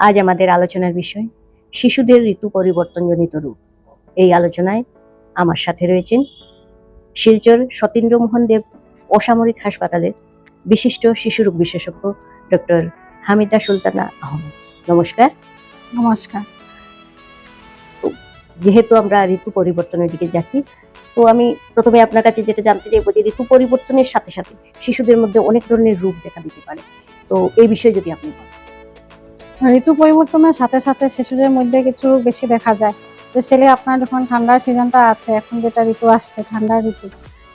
আজ আমাদের আলোচনার বিষয় শিশুদের ঋতু পরিবর্তনজনিত রোগ। এই আলোচনায় আমার সাথে রয়েছেন শিলচর সতীন্দ্রমোহন দেব অসামরিক হাসপাতালের বিশিষ্ট শিশুরোগ বিশেষজ্ঞ ডক্টর হামিদা সুলতানা আহমেদ। নমস্কার। নমস্কার। যেহেতু আমরা ঋতু পরিবর্তনের দিকে যাচ্ছি, তো আমি প্রথমে আপনার কাছে যেটা জানতে চাইবো যে ঋতু পরিবর্তনের সাথে সাথে শিশুদের মধ্যে অনেক ধরনের রোগ দেখা দিতে পারে, তো এই বিষয়ে যদি আপনি বলেন। ঋতু পরিবর্তনের সাথে সাথে শিশুদের মধ্যে কিছু রোগ বেশি দেখা যায়, স্পেশালি আপনার যখন ঠান্ডার সিজনটা আছে, এখন যেটা ঋতু আসছে ঠান্ডার ঋতু,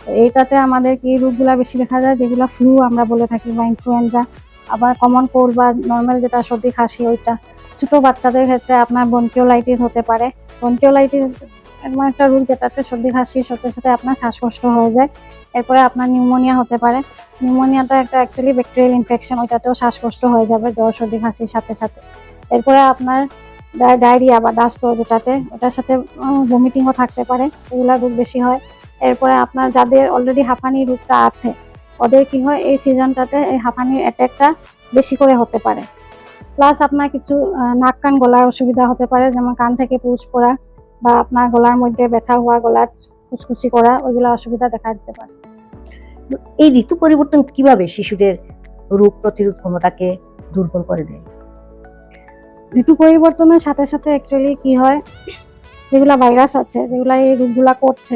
তো এইটাতে আমাদের কি রোগগুলা বেশি দেখা যায়, যেগুলো ফ্লু আমরা বলে থাকি বা ইনফ্লুয়েঞ্জা, আবার কমন কোল্ড বা নর্মাল যেটা সর্দি খাসি ওইটা। ছোট বাচ্চাদের ক্ষেত্রে আপনার ব্রঙ্কিওলাইটিস হতে পারে। ব্রঙ্কিওলাইটিস এমন একটা রোগ যেটাতে সর্দি খাসির সাথে সাথে আপনার শ্বাসকষ্ট হয়ে যায়। এরপরে আপনার নিউমোনিয়া হতে পারে। নিউমোনিয়াটা একটা অ্যাকচুয়ালি ব্যাকটেরিয়াল ইনফেকশন, ওইটাতেও শ্বাসকষ্ট হয়ে যাবে জ্বর সর্দি খাসির সাথে সাথে। এরপরে আপনার ডায়রিয়া বা দাস্ত যেটাতে, ওটার সাথে ভমিটিংও থাকতে পারে, এগুলা রোগ বেশি হয়। এরপরে আপনার যাদের অলরেডি হাঁপানি রোগটা আছে, ওদের কি হয় এই সিজনটাতে এই হাঁপানির অ্যাটাকটা বেশি করে হতে পারে। প্লাস আপনার কিছু নাক কান গলার অসুবিধা হতে পারে, যেমন কান থেকে পুঁজ পড়া বা আপনার গলার মধ্যে ব্যথা হওয়া, গলার খুসখুসি করা, ওইগুলো অসুবিধা দেখা দিতে পারে। এই ঋতু পরিবর্তন কিভাবে শিশুদের রোগ প্রতিরোধ ক্ষমতাকে দুর্বল করে দেয়? ঋতু পরিবর্তনের সাথে সাথে অ্যাকচুয়ালি কি হয়, যেগুলা ভাইরাস আছে, যেগুলা এই রোগগুলা করছে,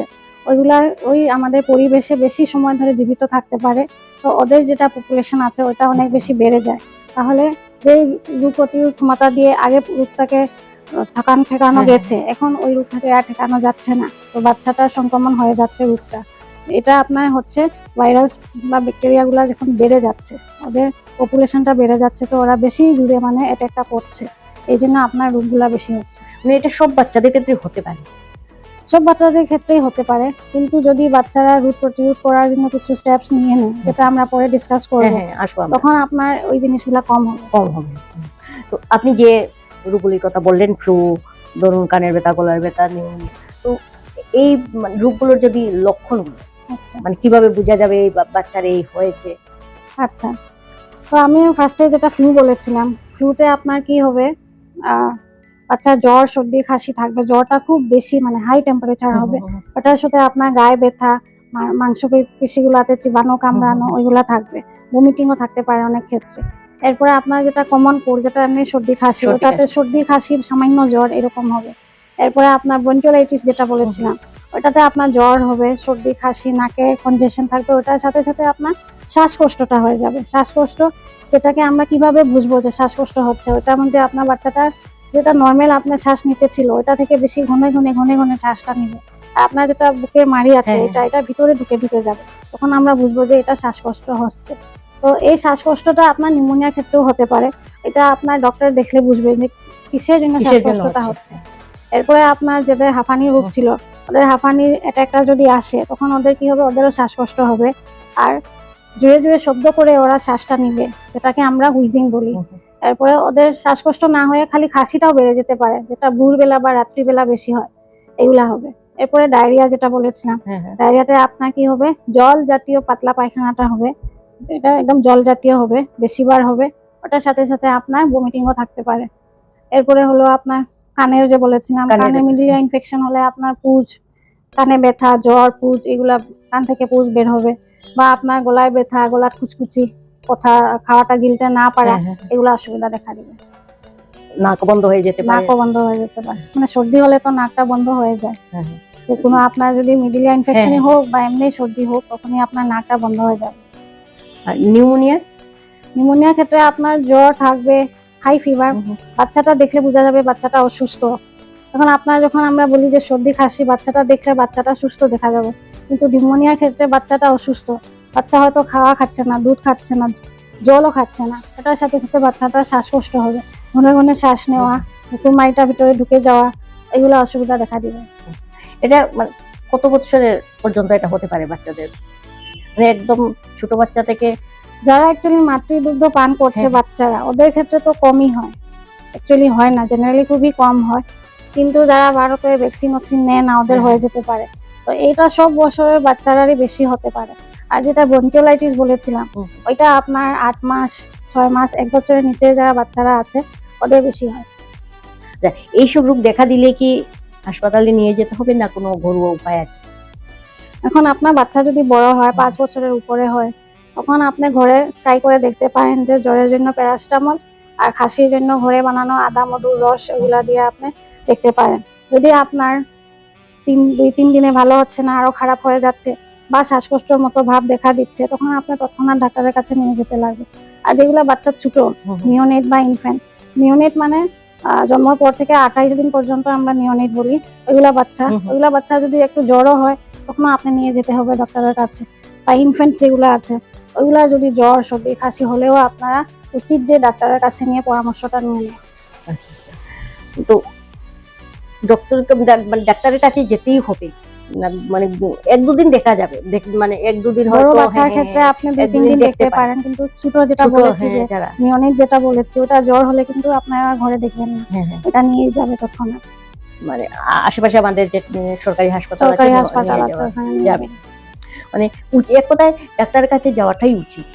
ওইগুলা ওই আমাদের পরিবেশে বেশি সময় ধরে জীবিত থাকতে পারে। তো ওদের যেটা পপুলেশন আছে ওইটা অনেক বেশি বেড়ে যায়। তাহলে যে রোগ প্রতিরোধ ক্ষমতা দিয়ে আগে রোগটাকে ঠেকানো গেছে, এখন ওই রোগটাকে আর ঠেকানো যাচ্ছে না, তো বাচ্চাটার সংক্রমণ হয়ে যাচ্ছে রোগটা। এটা আপনার হচ্ছে ভাইরাস বা ব্যাকটেরিয়াগুলো যখন বেড়ে যাচ্ছে, ওদের পপুলেশনটা বেড়ে যাচ্ছে, তো ওরা বেশি জুড়ে মানে অ্যাটাকটা করছে, এই জন্য আপনার রোগগুলা বেশি হচ্ছে। মানে এটা সব বাচ্চাদের ক্ষেত্রে হতে পারে? সব বাচ্চাদের ক্ষেত্রেই হতে পারে, কিন্তু যদি বাচ্চারা রোগ প্রতিরোধ করার জন্য কিছু স্টেপস নিয়ে নেয়, যেটা আমরা পরে ডিসকাস করব, তখন আপনার ওই জিনিসগুলো কম হবে। তো আপনি যে রোগগুলির কথা বললেন, ফ্লু, ধরুন কানের ব্যথা, গলার ব্যথা, নিউমোনিয়া, তো এই রোগগুলোর যদি লক্ষণগুলো, আচ্ছা মানে কিভাবে বোঝা যাবে এই বাচ্চার এই হয়েছে? আচ্ছা, তো আমি ফার্স্টে যেটা ফ্লু বলেছিলাম, ফ্লুতে আপনার কি হবে, বাচ্চার জ্বর সর্দি খাসি থাকবে, জ্বরটা খুব বেশি মানে হাই টেম্পারেচার হবে, ওটার সাথে আপনার গায়ে ব্যথা, মাংসপেশিগুলোতে চিবানো কামড়ানো ওইগুলা থাকবে, ভমিটিংও থাকতে পারে অনেক ক্ষেত্রে। এরপরে আপনার যেটা কমন কোল্ড, যেটা এমনি সর্দি খাসি, ওটাতে সর্দি খাসি সামান্য জ্বর এরকম হবে। এরপরে আপনার ব্রঙ্কিওলাইটিস যেটা বলেছিলাম, ওটাতে আপনার জ্বর হবে, সর্দি খাসি, নাকে কনজেশন থাকবে, ওটার সাথে সাথে আপনার শ্বাসকষ্টটা হয়ে যাবে। শ্বাসকষ্ট যেটাকে আমরা কিভাবে বুঝবো যে শ্বাসকষ্ট হচ্ছে, ওটার মধ্যে আপনার বাচ্চাটা যেটা নর্মাল আপনার শ্বাস নিতে ছিল, ওটা থেকে বেশি ঘনে ঘনে শ্বাসটা নিবে, আর আপনার যেটা বুকের মাড়ি আছে এটা ভিতরে ঢুকে যাবে, তখন আমরা বুঝবো যে এটা শ্বাসকষ্ট হচ্ছে। তো এই শ্বাসকষ্টটা আপনার নিউমোনিয়ার ক্ষেত্রেও হতে পারে, এটা আপনার ডক্টর দেখলে বুঝবে যে কিসের জন্য শ্বাসকষ্টটা হচ্ছে। এরপরে আপনার যাদের হাঁপানি রোগ ছিল, ওদের হাঁপানির অ্যাটাকটা যদি আসে, তখন ওদের কি হবে, ওদেরও শ্বাসকষ্ট হবে, আর জোরে জোরে শব্দ করে ওরা শ্বাসটা নিবে, যেটাকে আমরা হুইজিং বলি। এরপরে ওদের শ্বাসকষ্ট না হয়ে খালি খাসিটাও বেড়ে যেতে পারে, যেটা ভোরবেলা বা রাত্রিবেলা বেশি হয়, এগুলা হবে। এরপরে ডায়রিয়া যেটা বলেছিলাম, ডায়রিয়াতে আপনার কি হবে, জল জাতীয় পাতলা পায়খানাটা হবে, এটা একদম জল জাতীয় হবে, বেশিবার হবে, ওটার সাথে সাথে আপনার ভমিটিংও থাকতে পারে। এরপরে হলো আপনার কানের যে বলেছিলাম, কানে মিডিয়া ইনফেকশন হলে আপনার পুঁজ, কানে ব্যথা, জ্বর, পুঁজ, এগুলা কান থেকে পুঁজ বের হবে, বা আপনার গলায় ব্যথা, গলার কুচকুচি, কথা খাওয়াটা গিলতে না পারা, এগুলো অসুবিধা দেখা দিবে। নাক বন্ধ হয়ে যেতে পারে, মানে সর্দি হলে তো নাকটা বন্ধ হয়ে যায়, যে কোনো আপনার যদি মিডিয়া ইনফেকশনই হোক বা এমনি সর্দি হোক, তখনই আপনার নাকটা বন্ধ হয়ে যাবে। আর নিউমোনিয়ার ক্ষেত্রে আপনার জ্বর থাকবে, হাই ফিভার, বাচ্চাটা দেখলে বোঝা যাবে বাচ্চাটা অসুস্থ। তখন আপনার যখন আমরা বলি যে সর্দি খাসি, বাচ্চাটা দেখলে বাচ্চাটা সুস্থ দেখা যাবে, কিন্তু নিউমোনিয়ার ক্ষেত্রে বাচ্চাটা অসুস্থ, বাচ্চা হয়তো খাওয়া খাচ্ছে না, দুধ খাচ্ছে না, জলও খাচ্ছে না, এটার সাথে সাথে বাচ্চাটার শ্বাসকষ্ট হবে, ঘনে ঘনে শ্বাস নেওয়া, বুকের মাড়িটা ভিতরে ঢুকে যাওয়া, এগুলো অসুবিধা দেখা দিবে। এটা কত বছরের পর্যন্ত এটা হতে পারে বাচ্চাদের? মানে একদম ছোট বাচ্চা থেকে, যারা অ্যাকচুয়ালি মাতৃদুগ্ধ পান করছে বাচ্চারা, ওদের ক্ষেত্রে তো কমই হয়, অ্যাকচুয়ালি হয় না, জেনারেলি খুবই কম হয়, কিন্তু যারা ভারতে ভ্যাকসিন নেয় না, ওদের হয়ে যেতে পারে। তো এটা সব বছরের বাচ্চারারই বেশি হতে পারে। আর যেটা ব্রঙ্কিওলাইটিস বলেছিলাম, ওইটা আপনার 8 মাস, 6 মাস, 1 বছরের নিচে যারা বাচ্চারা আছে, ওদের বেশি হয়। এইসব রোগ দেখা দিলে কি হাসপাতালে নিয়ে যেতে হবে না কোনো ঘরোয়া উপায় আছে? এখন আপনার বাচ্চা যদি বড় হয় 5 বছরের উপরে হয়, তখন আপনি ঘরে ট্রাই করে দেখতে পারেন যে জ্বরের জন্য প্যারাসিটামল আর খাসির জন্য ঘরে বানানো আদা মধুর রস এগুলা দিয়ে আপনি দেখতে পারেন। যদি আপনার 2-3 দিনে ভালো হচ্ছে না, আরো খারাপ হয়ে যাচ্ছে বা শ্বাসকষ্টের মতো ভাব দেখা দিচ্ছে, তখন আপনি তৎক্ষণাৎ ডাক্তারের কাছে নিয়ে যেতে লাগবে। আর যেগুলো বাচ্চা ছোট, নিওনেট বা ইনফ্যান্ট, নিওনেট মানে জন্মের পর থেকে 28 দিন পর্যন্ত আমরা নিওনেট বলি, ওইগুলা বাচ্চা যদি একটু জ্বরও হয় তখন আপনি নিয়ে যেতে হবে ডক্টরের কাছে। বা ইনফ্যান্ট যেগুলো আছে ওইগুলা যদি জ্বর সর্দি খাসি হলেও আপনারা উচিত যে ডাক্তারের কাছে নিয়ে পরামর্শটা নিয়ে নেন। আচ্ছা আচ্ছা। তো ডাক্তারের কাছে যেতেই হবে না, মানে 1-2 দিন দেখা যাবে, মানে 1-2 দিন বড় হয়তো বাচ্চার ক্ষেত্রে আপনি 2-3 দিন দেখতে পারেন, কিন্তু ছোট যেটা ছোট, বলেছি যে যারা নিওনেট যেটা বলেছি ওটা জ্বর হলে কিন্তু আপনারা ঘরে দেখবেন না, এটা নিয়ে যাবে তৎক্ষণাৎ মানে আশেপাশে আমাদের যে সরকারি হাসপাতাল সরকারি আছে হাসপাতাল নিয়ে আছে যাওয়া ওখানে নিয়ে যাবে। যাবেন। মানে এক কথায় ডাক্তারের কাছে যাওয়াটাই উচিত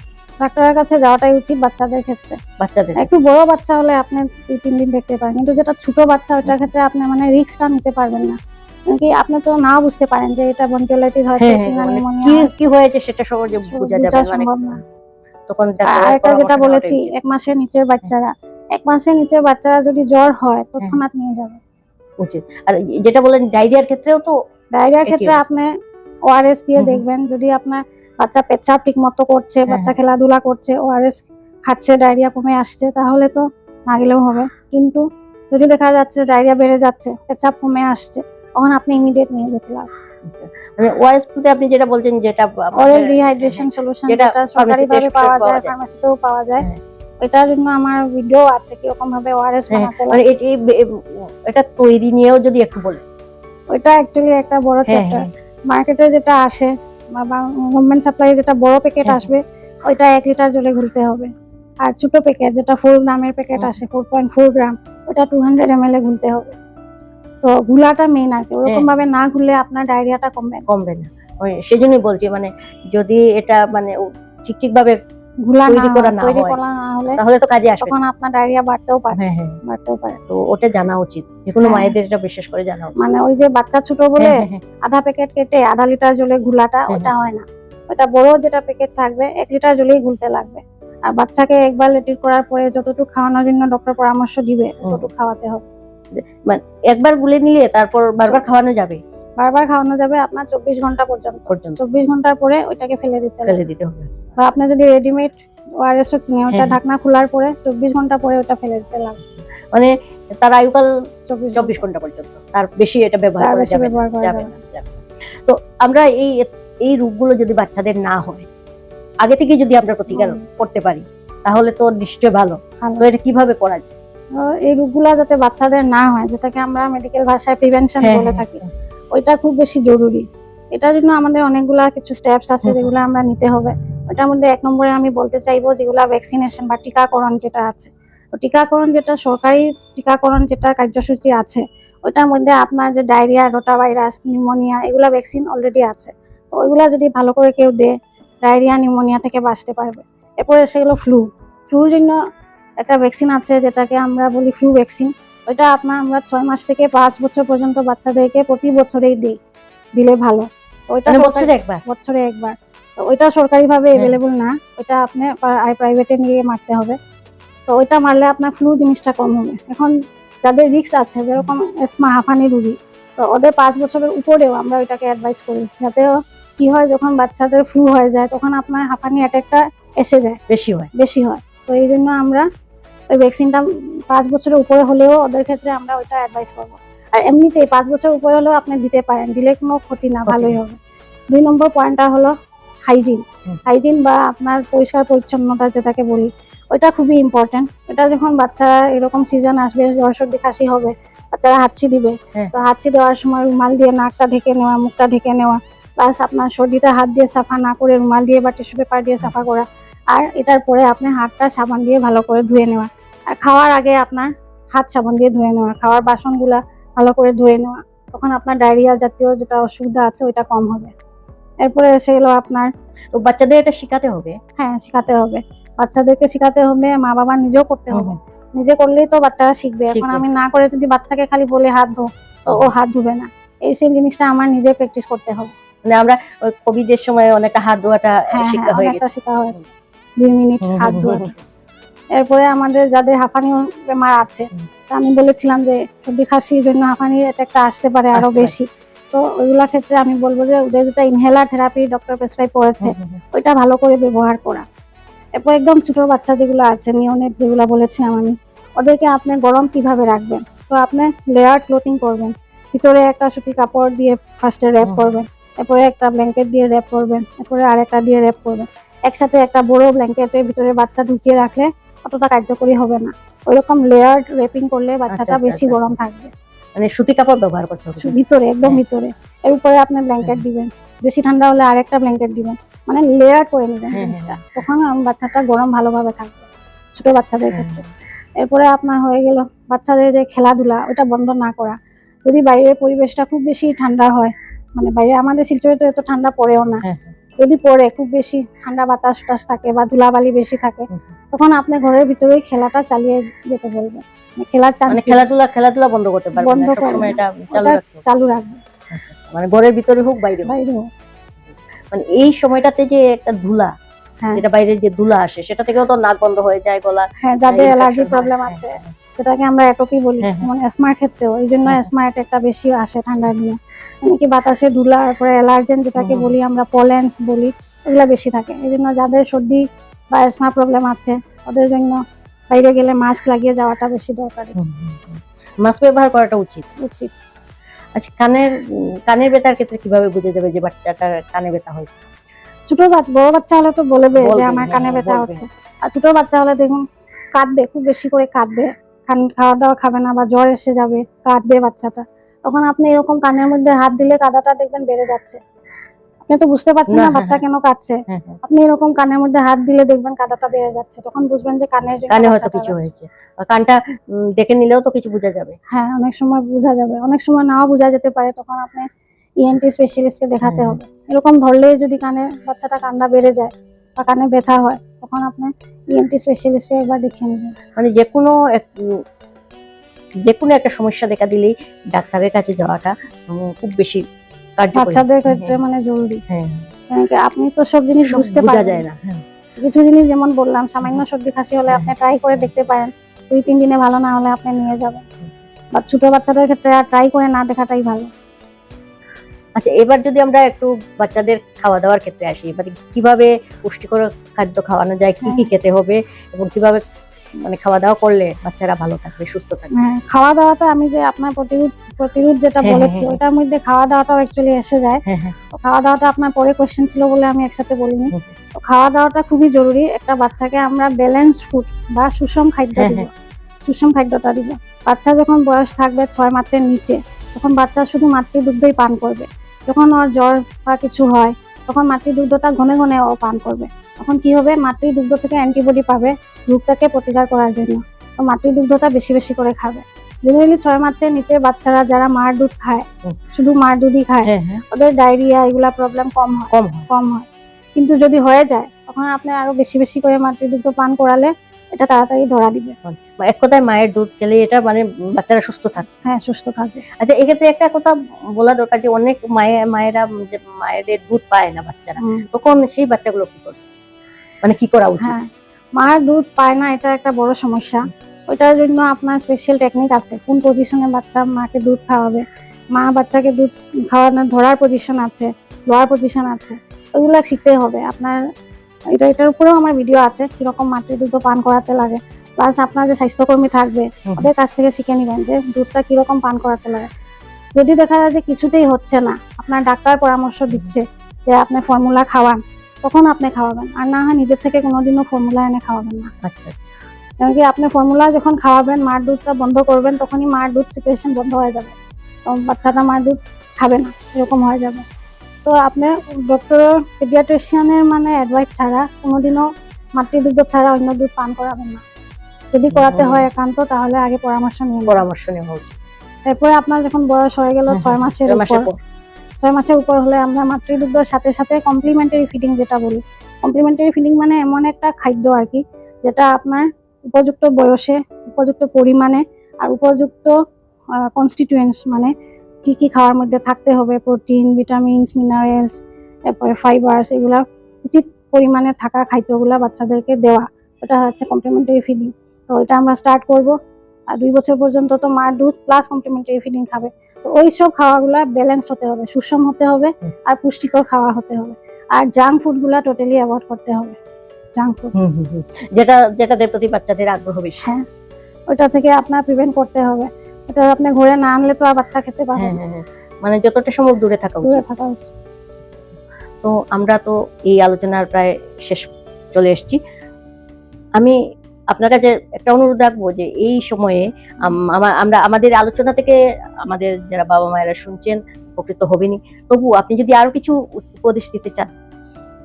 ডাক্তারের কাছে যাওয়াটাই উচিত বাচ্চাদের ক্ষেত্রে। বাচ্চাদের। একটু বড় বাচ্চা হলে আপনি 2-3 দিন দেখতে পারেন, কিন্তু যেটা ছোট বাচ্চা ওটার ক্ষেত্রে আপনি মানে রিস্কটা নিতে পারবেন না, কি আপনি তো নাও বুঝতে পারেন যে এটা বন্টিওলাইটিস হয়েছে কিংবা মানে নিউমোনিয়া কি হয়েছে সেটা সহজে বোঝা যাবে না, সম্ভব না। তখন আর এটা যেটা বলেছি 1 মাসের নিচের বাচ্চারা, 1 মাসের নিচের বাচ্চারা যদি জ্বর হয় তৎক্ষণাৎ নিয়ে যাবে উচিত। আর যেটা বলেন ডায়রিয়ার ক্ষেত্রেও তো, ডায়রিয়ার ক্ষেত্রে আপনি ওআরএস দিয়ে দেখবেন, যদি আপনার বাচ্চা পেচ্ছাপ ঠিক মতো করছে, বাচ্চা খেলাধুলা করছে, ওআরএস খাচ্ছে, ডায়রিয়া কমে আসছে, তাহলে তো না গেলেও হবে। কিন্তু যদি দেখা যাচ্ছে ডায়রিয়া বেড়ে যাচ্ছে, পেচ্ছাপ কমে আসছে, তখন আপনি ইমিডিয়েট নিয়ে যেতে লাগবে। মানে ওআরএস বলতে আপনি যেটা বলছেন, যেটা অরেল রিহাইড্রেশন সলিউশন, যেটা সরকারিভাবে পাওয়া যায়, ফার্মেসিতেও পাওয়া যায়, এটার জন্য আমার ভিডিও আছে কিরকম ভাবে ওআরএস বানাতে লাগে। এটা তৈরি নিয়েও যদি একটু বলেন। ওইটা অ্যাকচুয়ালি একটা বড় চ্যাপ্টার। মার্কেটে যেটা আসে বা গভর্নমেন্ট সাপ্লাই যেটা বড় প্যাকেট আসবে, ওইটা 1 লিটার জলে গুলতে হবে। আর ছোট প্যাকেট যেটা 4 গ্রামের প্যাকেট আসে, 4.4 গ্রাম, ওটা 200 ml গুলতে হবে। তো গুলাটা মেইন আর কি, ওরকম ভাবে না গুললে আপনার ডায়রিয়াটা কমবে না। সেজন্যই বলছি, মানে যদি এটা মানে ঠিক ভাবে তৈরি করা না হলে তাহলে তো কাজে আসবে, তখন আপনার ডায়রিয়া বাড়তেও পারে। তো ওটা জানা উচিত, যে কোনো মায়েদের এটা বিশেষ করে জানা উচিত। মানে ওই যে বাচ্চা ছোট বলে আধা প্যাকেট কেটে আধা লিটার জলে গুলাটা, ওটা হয় না। ওটা বড় যেটা প্যাকেট থাকবে 1 লিটার জলেই গুলতে লাগবে। আর বাচ্চাকে একবার লেটির করার পরে যতটুকু খাওয়ানোর জন্য ডক্টর পরামর্শ দিবে ততটুকু খাওয়াতে হবে। মানে একবার গুলে নিলে তারপর বারবার খাওয়ানো যাবে? বারবার খাওয়ানো যাবে আপনার 24 ঘন্টা পর্যন্ত। 24 ঘন্টার পরে ওইটাকে ফেলে দিতে হবে। বা আপনি যদি রেডিমেড ওআরএসও কিনে, ওটা ঢাকনা খোলার পরে 24 ঘন্টা পরে ওটা ফেলে দিতে লাগবে। মানে তার আয়ুকাল 24 ঘন্টা পর্যন্ত, তার বেশি এটা ব্যবহার করা যাবে না। তো আমরা এই রোগগুলো যদি বাচ্চাদের না হয়, আগে থেকে যদি আমরা প্রতিকার করতে পারি তাহলে তো নিশ্চয়ই ভালো। তো এটা কিভাবে করা যায়? এই রোগগুলো যাতে বাচ্চাদের না হয়, যেটাকে আমরা মেডিকেল ভাষায় প্রিভেনশন বলে থাকি, ওইটা খুব বেশি জরুরি। এটার জন্য আমাদের অনেকগুলা কিছু স্টেপস আছে যেগুলো আমরা নিতে হবে। ওটার মধ্যে 1 নম্বরে আমি বলতে চাইবো যেগুলা ভ্যাকসিনেশন বা টিকাকরণ যেটা আছে। তো টিকাকরণ যেটা সরকারি টিকাকরণ যেটা কার্যসূচি আছে, ওইটার মধ্যে আপনার যে ডায়রিয়া, রোটা ভাইরাস, নিউমোনিয়া, এগুলা ভ্যাকসিন অলরেডি আছে। তো ওইগুলা যদি ভালো করে কেউ দেয়, ডায়রিয়া নিউমোনিয়া থেকে বাঁচতে পারবে। এরপরে সেগুলো ফ্লুর জন্য একটা ভ্যাকসিন আছে যেটাকে আমরা বলি ফ্লু ভ্যাকসিন। ওইটা আমরা 6 মাস থেকে 5 বছর পর্যন্ত বাচ্চাদেরকে প্রতি বছরেই দিলে ভালো। ওইটা বছরে একবার। তো ওইটা সরকারিভাবে অ্যাভেলেবল না, ওইটা আপনি প্রাইভেটে নিয়ে মারতে হবে। তো ওইটা মারলে আপনার ফ্লু জিনিসটা কম হবে। এখন যাদের রিস্ক আছে, যেরকম এসমা, হাঁফানি রোগী, তো ওদের 5 বছরের উপরেও আমরা ওইটাকে অ্যাডভাইস করি, যাতে কি হয় যখন বাচ্চাদের ফ্লু হয়ে যায় তখন আপনার হাঁফানি অ্যাটাকটা এসে যায়, বেশি হয়। তো এই জন্য আমরা ওই ভ্যাকসিনটা 5 বছরের উপরে হলেও ওদের ক্ষেত্রে আমরা ওইটা অ্যাডভাইস করবো। আর এমনিতেই 5 বছর উপরে হলেও আপনি দিতে পারেন, দিলে কোনো ক্ষতি না, ভালোই হবে। 2 নম্বর পয়েন্টটা হলো হাইজিন বা আপনার পরিষ্কার পরিচ্ছন্নতা যেটাকে বলি, ওইটা খুবই ইম্পর্টেন্ট। এটা যখন বাচ্চা এরকম সিজন আসবে, জ্বর সর্দি কাশি হবে, বাচ্চারা হাঁচি দিবে, তো হাঁচি দেওয়ার সময় রুমাল দিয়ে নাকটা ঢেকে নেওয়া, মুখটা ঢেকে নেওয়া, প্লাস আপনার সর্দিটা হাত দিয়ে সাফা না করে রুমাল দিয়ে বা টিস্যু পেপার দিয়ে সাফা করা। আর এটার পরে আপনি হাতটা সাবান দিয়ে ভালো করে ধুয়ে নেওয়া। আর খাওয়ার আগে আপনার হাত সাবান দিয়ে ধুয়ে নেওয়া, খাওয়ার বাসনগুলা ভালো করে ধুয়ে নেওয়া, তখন আপনার ডায়রিয়া জাতীয় যেটা অসুবিধা আছে ওইটা কম হবে। এরপরে এসে গেল আপনার, তো বাচ্চাদের এটা শেখাতে হবে। হ্যাঁ, শেখাতে হবে, বাচ্চাদেরকে শেখাতে হবে, মা বাবা নিজেও করতে হবে। নিজে করলেই তো বাচ্চারা শিখবে। এখন শিখবে। আমি না করে যদি বাচ্চাকে খালি বলে হাত ধো, তো ও হাত ধুবে না। এই সেম জিনিসটা আমার নিজে প্র্যাকটিস করতে হবে। মানে আমরা ওই কোভিডের সময় অনেকটা হাত ধোয়াটা হ্যাঁ শিক্ষা হ্যাঁ, হয়ে অনেকটা গেছে। শেখা হয়েছে, 2 মিনিট হাত ধোয়াটা। এরপরে আমাদের যাদের হাঁপানি বেমার আছে, হুম। তা আমি বলেছিলাম যে সর্দি কাশির জন্য হাঁপানি একটা আসতে পারে আরো আসতে পারে। বেশি। তো ওইগুলা ক্ষেত্রে আমি বলবো যে ওদের যেটা ইনহেলার থেরাপি ডক্টর প্রেসক্রাইব করেছে, ওইটা ভালো করে ব্যবহার করা। এরপর একদম ছোট বাচ্চা যেগুলো আছে, নিওনেট যেগুলো বলেছিলাম আমি, ওদেরকে আপনি গরম কিভাবে রাখবেন? তো আপনি লেয়ার ক্লোথিং করবেন, ভিতরে একটা সুতি কাপড় দিয়ে ফার্স্টে র্যাপ করবেন, এরপরে একটা ব্ল্যাঙ্কেট দিয়ে র্যাপ করবেন, এরপরে আরেকটা দিয়ে র্যাপ করবেন। একসাথে একটা বড় ব্ল্যাঙ্কেটের ভিতরে বাচ্চা ঢুকিয়ে রাখলে অতটা কার্যকরী হবে না। ওইরকম লেয়ার র্যাপিং করলে বাচ্চাটা আচ্ছা, বেশি আচ্ছা, গরম থাকবে। মানে সুতি কাপড় ব্যবহার করতে হবে। ভিতরে একদম হ্যাঁ। ভিতরে, এর উপরে আপনি ব্ল্যাঙ্কেট দিবেন, বেশি ঠান্ডা হলে আরেকটা ব্ল্যাঙ্কেট দিবেন, মানে লেয়ার করে নেবেন হ্যাঁ, জিনিসটা। তখন বাচ্চাটা গরম ভালোভাবে থাকবে ছোট বাচ্চাদের হ্যাঁ। ক্ষেত্রে। এরপরে আপনার হয়ে গেল বাচ্চাদের যে খেলাধুলা, ওটা বন্ধ না করা। যদি বাইরের পরিবেশটা খুব বেশি ঠান্ডা হয়, মানে বাইরে আমাদের শিলচরে তো এত ঠান্ডা পড়েও না, হ্যাঁ, যদি পড়ে খুব বেশি ঠান্ডা বাতাস টাস থাকে বা ধুলাবালি বেশি থাকে, তখন আপনি ঘরের ভিতরেই খেলাটা চালিয়ে যেতে বলবেন, মানে খেলার চান্স মানে খেলাধুলা বন্ধ করতে পারবে বন্ধ না, করবে সবসময় না। এটা চালু ওটা রাখতে হবে। চালু রাখবে, মানে ঘরের ভিতরে হোক বাইরে হোক। বাইরে হোক। মানে এই সময়টাতে যে একটা ধুলা, হ্যাঁ যেটা বাইরের যে ধুলা আসে, সেটা থেকেও তো নাক বন্ধ হয়ে যায়, গলা হ্যাঁ, যাদের infection অ্যালার্জি হয়। প্রবলেম হ্যাঁ, আছে, যেটাকে আমরা অ্যাটোপি বলি, হ্যাঁ, হ্যাঁ। যেমন অ্যাসমার ক্ষেত্রেও, এই জন্য হ্যাঁ, অ্যাসমা একটা বেশি আসে ঠান্ডার দিনে। মানে কি বাতাসে ধুলা, তারপরে অ্যালার্জেন যেটাকে বলি আমরা, পলেন্স বলি, এগুলো বেশি থাকে। এই জন্য যাদের সর্দি বা অ্যাসমা প্রবলেম আছে, ওদের জন্য বাইরে গেলে মাস্ক লাগিয়ে যাওয়াটা বেশি দরকারি মাস্ক ব্যবহার করাটা উচিত। উচিত। আচ্ছা, কানের ব্যথার ক্ষেত্রে কিভাবে বুঝে যাবে যে বাচ্চাটার কানে ব্যথা হয়েছে? বড় বাচ্চা হলে তো বলবে যে বলবে, আমার হ্যাঁ, কানে ব্যথা বলবে। হচ্ছে। আর ছোট বাচ্চা হলে দেখুন কাঁদবে, খুব বেশি করে কাঁদবে, খাওয়া দাওয়া খাবে না বা জ্বর এসে যাবে, কাঁদবে বাচ্চাটা। তখন আপনি এরকম কানের মধ্যে হাত দিলে কাদাটা দেখবেন বেড়ে যাচ্ছে। আপনি তো বুঝতে পারছেন না, না হ্যাঁ, বাচ্চা কেন কাঁদছে, হ্যাঁ, হ্যাঁ। আপনি এরকম কানের মধ্যে হাত দিলে দেখবেন কাদাটা বেড়ে যাচ্ছে, তখন বুঝবেন যে কানের জন্য কানে হয়তো বাচ্চাটা কিছু কাঁদছে। হয়েছে, বা কানটা দেখে নিলেও তো কিছু বোঝা যাবে। হ্যাঁ, অনেক সময় বোঝা যাবে, অনেক সময় নাও বোঝা যেতে পারে, তখন আপনি ইএনটি স্পেশালিস্টকে দেখাতে হ্যাঁ। হবে। এরকম ধরলেই যদি কানে বাচ্চাটা কান্না বেড়ে যায় বা কানে ব্যথা হয়, তখন আপনি ইএনটি স্পেশালিস্টকে একবার দেখিয়ে নেবেন। মানে যে কোনো একটা সমস্যা দেখা দিলেই ডাক্তারের কাছে যাওয়াটা খুব বেশি কার্যকরী। বাচ্চাদের ক্ষেত্রে মানে জরুরি, হ্যাঁ, কারণ কি আপনি তো সব জিনিস সব বুঝতে বোঝা পারবেন যায় না। না। হ্যাঁ, কিছু জিনিস যেমন বললাম, সামান্য সর্দি কাশি হলে আপনি ট্রাই করে দেখতে পারেন, 2-3 দিনে ভালো না হলে আপনি নিয়ে যাবেন। বা ছোট বাচ্চাদের ক্ষেত্রে আর ট্রাই করে না দেখাটাই ভালো। আচ্ছা, এবার যদি আমরা একটু বাচ্চাদের খাওয়া দাওয়ার ক্ষেত্রে আসি, এবার কিভাবে পুষ্টিকর খাদ্য খাওয়ানো যায়, কি কি খেতে হবে, এবং কিভাবে মানে খাওয়া দাওয়া করলে বাচ্চারা ভালো থাকবে, সুস্থ থাকবে? হ্যাঁ, খাওয়া দাওয়াটা আমি যে আপনার প্রতিরোধ যেটা হ্যাঁ, বলেছি, হ্যাঁ, ওটার মধ্যে খাওয়া দাওয়াটাও অ্যাকচুয়ালি এসে যায়। হ্যাঁ, হ্যাঁ। তো খাওয়া দাওয়াটা আপনার পরে কোয়েশ্চেন ছিল বলে আমি একসাথে বলিনি। হুম। তো খাওয়া দাওয়াটা খুবই জরুরি। একটা বাচ্চাকে আমরা ব্যালেন্সড ফুড বা সুষম খাদ্য হ্যাঁ, দিব, হ্যাঁ। সুষম খাদ্যটা দিব। বাচ্চা যখন বয়স থাকবে 6 মাসের নিচে, তখন বাচ্চা শুধু মাতৃদুগ্ধই পান করবে। যখন ওর জ্বর বা কিছু হয়, তখন মাতৃদুগ্ধটা ঘনে ঘনে ও পান করবে। তখন কি হবে, মাতৃদুগ্ধ থেকে অ্যান্টিবডি পাবে রোগটাকে প্রতিকার করার জন্য। তো মাতৃদুগ্ধটা বেশি বেশি করে খাবে। জেনারেলি 6 মাসের নিচে বাচ্চারা যারা মার দুধ খায়, শুধু মার দুধই খায়, হ্যাঁ, হ্যাঁ। ওদের ডায়রিয়া এগুলা প্রবলেম কম হয়। কম হয়। কিন্তু যদি হয়ে যায়, তখন আপনি আরো বেশি বেশি করে মাতৃদুগ্ধ পান করালে এটা তাড়াতাড়ি ধরা দিবে। এক কথায় মায়ের দুধ খেলে এটা মানে বাচ্চারা সুস্থ থাকে। হ্যাঁ, সুস্থ থাকবে। আচ্ছা, এক্ষেত্রে একটা কথা বলা দরকার যে অনেক মায়েদের দুধ পায় না বাচ্চারা, তখন সেই বাচ্চাগুলো কি করবে, মানে কি করা উচিত? হ্যাঁ, মার দুধ পায় না, এটা একটা বড় সমস্যা। ওইটার জন্য আপনার স্পেশাল টেকনিক আছে, কোন পজিশনে বাচ্চা মাকে দুধ খাওয়াবে, মা বাচ্চাকে দুধ খাওয়ানোর ধরার পজিশন আছে, লোয়ার পজিশন আছে, ওইগুলো শিখতে হবে আপনার। এটার উপরেও আমার ভিডিও আছে, কিরকম মাতৃদুগ্ধ পান করাতে লাগে। প্লাস আপনার যে স্বাস্থ্যকর্মী থাকবে, ওদের কাছ থেকে শিখে নেবেন যে দুধটা কিরকম পান করাতে লাগে। যদি দেখা যায় যে কিছুতেই হচ্ছে না, আপনার ডাক্তার পরামর্শ দিচ্ছে যে আপনি ফর্মুলা খাওয়ান, তখন আপনি খাওয়াবেন। আর না হয় নিজের থেকে কোনোদিনও ফর্মুলা এনে খাওয়াবেন না। আচ্ছা, আচ্ছা। কারণ কি আপনি ফর্মুলা যখন খাওয়াবেন, মার দুধটা বন্ধ করবেন, তখনই মার দুধ সিক্রেশন বন্ধ হয়ে যাবে, তো বাচ্চাটা মার দুধ খাবে না, এরকম হয়ে যাবে। তো আপনি ডক্টর পেডিয়াট্রিশিয়ানের মানে অ্যাডভাইস ছাড়া কোনোদিনও মাতৃদুগ্ধ ছাড়া অন্য দুধ পান করাবেন না। যদি করাতে হয় একান্ত, তাহলে আগে পরামর্শ নিয়ে নেওয়া উচিত। তারপরে আপনার যখন বয়স হয়ে গেল 6 মাসের উপর, 6 মাসের উপর হলে আমরা মাতৃদুগ্ধের সাথে সাথে কমপ্লিমেন্টারি ফিডিং যেটা বলি। কমপ্লিমেন্টারি ফিডিং মানে এমন একটা খাদ্য আর কি, যেটা আপনার উপযুক্ত বয়সে, উপযুক্ত পরিমাণে আর উপযুক্ত কনস্টিটিউয়েন্টস, মানে কি কি খাওয়ার মধ্যে থাকতে হবে, প্রোটিন, ভিটামিনস, মিনারেলস, তারপরে ফাইবার্স, এগুলা উচিত পরিমাণে থাকা খাদ্যগুলা বাচ্চাদেরকে দেওয়া, ওটা হচ্ছে কমপ্লিমেন্টারি ফিডিং। তো এটা আমরা স্টার্ট করব। আর 2 বছর পর্যন্ত তো মার দুধ প্লাস কমপ্লিমেন্টারি ফিডিং খাবে। তো ওই সব খাওয়াগুলা ব্যালেন্সড হতে হবে, সুষম হতে হবে আর পুষ্টিকর খাওয়া হতে হবে। আর জাঙ্ক ফুডগুলা টোটালি অ্যাভয়েড করতে হবে, জাঙ্ক ফুড যেটাদের প্রতি বাচ্চাদের আগ্রহ বেশি। হ্যাঁ, ওটা থেকে আপনার প্রিভেন্ট করতে হবে। ওটা আপনি ঘরে না আনলে তো আর বাচ্চা খেতে পারবে না, মানে যতটা সম্ভব দূরে থাকা দূরে উচিত। থাকা উচিত। তো আমরা তো এই আলোচনার প্রায় শেষ চলে এসেছি। আমি আপনার কাছে একটা অনুরোধ রাখবো যে এই সময়ে আমরা আমাদের আলোচনা থেকে আমাদের যারা বাবা মায়েরা শুনছেন উপকৃত হবেনি, তবু আপনি যদি আরো কিছু উপদেশ দিতে চান।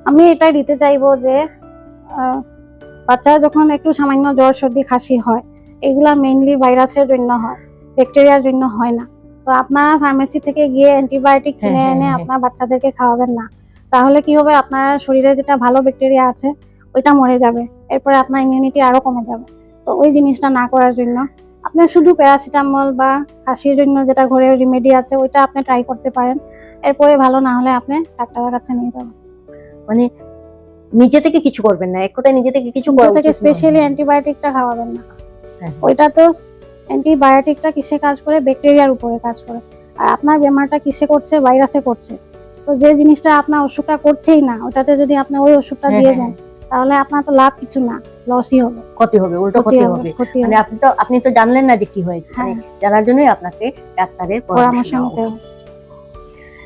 আমি এটাই দিতে চাইবো যে বাচ্চা যখন একটু সামান্য জ্বর সর্দি কাশি হয়, এগুলা মেইনলি ভাইরাসের জন্য হয়, ব্যাকটেরিয়ার জন্য হয় না। তো আপনারা ফার্মেসি থেকে গিয়ে অ্যান্টিবায়োটিক কিনে এনে আপনার বাচ্চাদেরকে খাওয়াবেন না। তাহলে কি হবে, আপনার শরীরে যেটা ভালো ব্যাকটেরিয়া আছে ওইটা মরে যাবে, এরপরে আপনার ইমিউনিটি আরো কমে যাবে। তো ওই জিনিসটা না করার জন্য আপনি শুধু প্যারাসিটামল বা কাশির জন্য যেটা ঘরে রেমেডি আছে ওইটা আপনি ট্রাই করতে পারেন। এরপরে ভালো না হলে আপনি ডাক্তারের কাছে নিয়ে যাবেন। মানে নিজে থেকে কিছু করবেন না, এক কথায় নিজে থেকে কিছু করা থেকে উচিত নয়। স্পেশালি অ্যান্টিবায়োটিকটা খাওয়াবেন না। হ্যাঁ। ওইটা তো অ্যান্টিবায়োটিকটা কিসে কাজ করে, ব্যাকটেরিয়ার উপরে কাজ করে। আর আপনার বেমারটা কিসে করছে, ভাইরাসে করছে। তো যে জিনিসটা আপনার অসুখটা করছেই না, ওটাতে যদি আপনি ওই ওষুধটা দিয়ে দেন তাহলে আপনার তো লাভ কিছু না, লসই হবে, ক্ষতি হবে, উল্টো ক্ষতি হবে। মানে আপনি তো জানলেন না যে কি হয়েছে, মানে জানার জন্যই আপনাকে ডাক্তারের পরামর্শ নিতে হবে।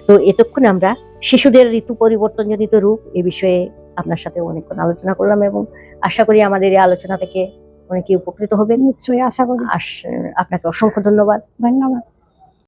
তো এতক্ষণ আমরা শিশুদের ঋতু পরিবর্তনজনিত রোগ এই বিষয়ে আপনার সাথে অনেকক্ষণ আলোচনা করলাম এবং আশা করি আমাদের এই আলোচনা থেকে অনেকে উপকৃত হবেন। নিশ্চয়ই আশা করি। আপনাকে অসংখ্য ধন্যবাদ। ধন্যবাদ।